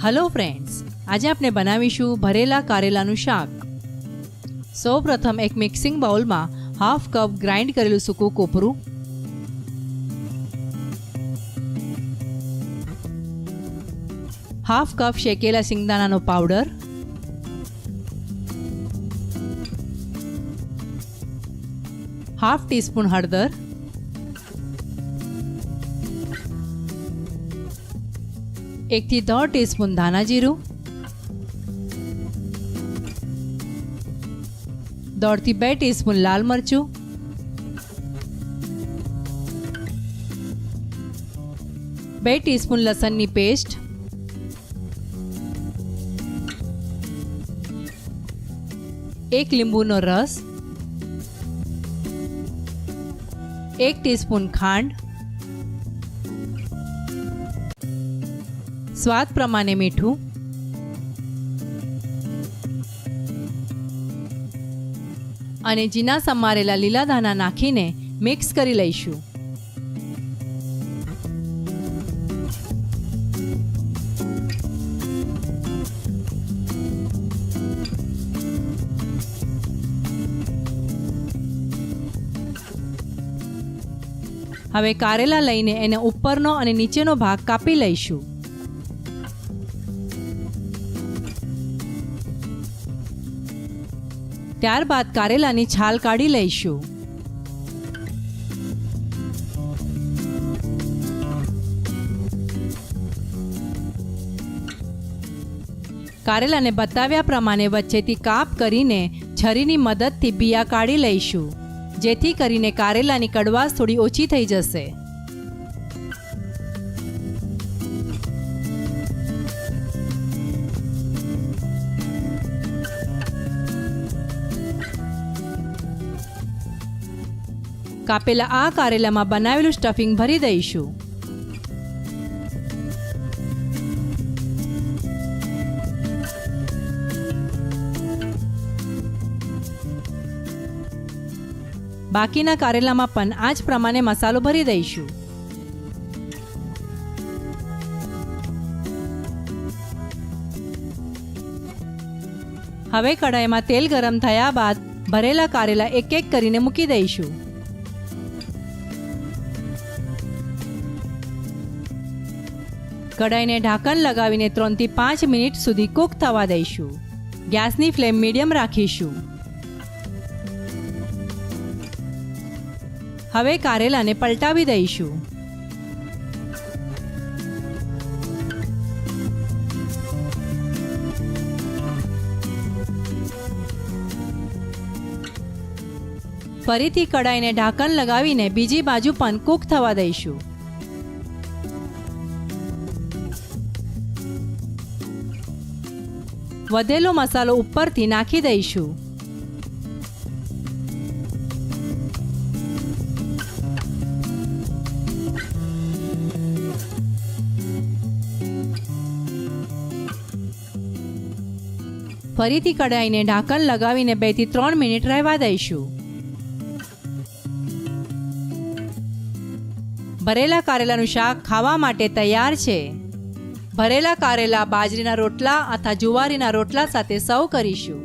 Hello friends, आज આપણે બનાવીશું ભરેલા કારેલાનું શાક। સૌપ્રથમ એક મિક્સિંગ બાઉલમાં હાફ કપ ગ્રાઇન્ડ કરેલું સૂકું કોપરું, હાફ કપ શેકેલા સિંગદાણાનો પાવડર, હાફ ટીસ્પૂન હળદર, 1 થી 1.5 ટીસ્પૂન ધાણા જીરું, 1.5 થી 2 ટીસ્પૂન લાલ મરચું, 2 ટીસ્પૂન લસણની પેસ્ટ, 1 લીંબુનો રસ, 1 ટીસ્પૂન ખાંડ, સ્વાદ પ્રમાણે મીઠું અને ઝીણા સમારેલા લીલા ધાણા નાખીને મિક્સ કરી લઈશું। હવે કારેલા લઈને એને ઉપરનો અને નીચેનો ભાગ કાપી લઈશું। ત્યારબાદ કારેલાની છાલ કાઢી લઈશું। કારેલાને બતાવ્યા પ્રમાણે વચ્ચેથી કાપ કરીને છરીની મદદથી બિયા કાઢી લઈશું, જેથી કરીને કારેલાની કડવાશ થોડી ઓછી થઈ જશે। કાપેલા આ કારેલામાં બનાવેલું સ્ટફિંગ ભરી દઈશું। બાકીના કારેલામાં પણ આ જ પ્રમાણે મસાલો ભરી દઈશું। હવે કઢાઈમાં તેલ ગરમ થયા બાદ ભરેલા કારેલા એક એક કરીને મૂકી દઈશું। કઢાઈને ઢાંકણ લગાવીને 3 થી 5 મિનિટ સુધી કૂક થવા દઈશું। ગેસની ફ્લેમ મીડિયમ રાખીશું। હવે કારેલાને પલટાવી દઈશું। ફરીથી કઢાઈને ઢાંકણ લગાવીને બીજી બાજુ પણ કૂક થવા દઈશું। વધેલો મસાલો ઉપરથી નાખી દઈશું। ફરીથી કઢાઈને ઢાંકણ લગાવીને 2 થી 3 મિનિટ રહેવા દઈશું। ભરેલા કારેલાનું શાક ખાવા માટે તૈયાર છે। ભરેલા કારેલા બાજરીના રોટલા અથવા જુવારીના રોટલા સાથે સર્વ કરીશું।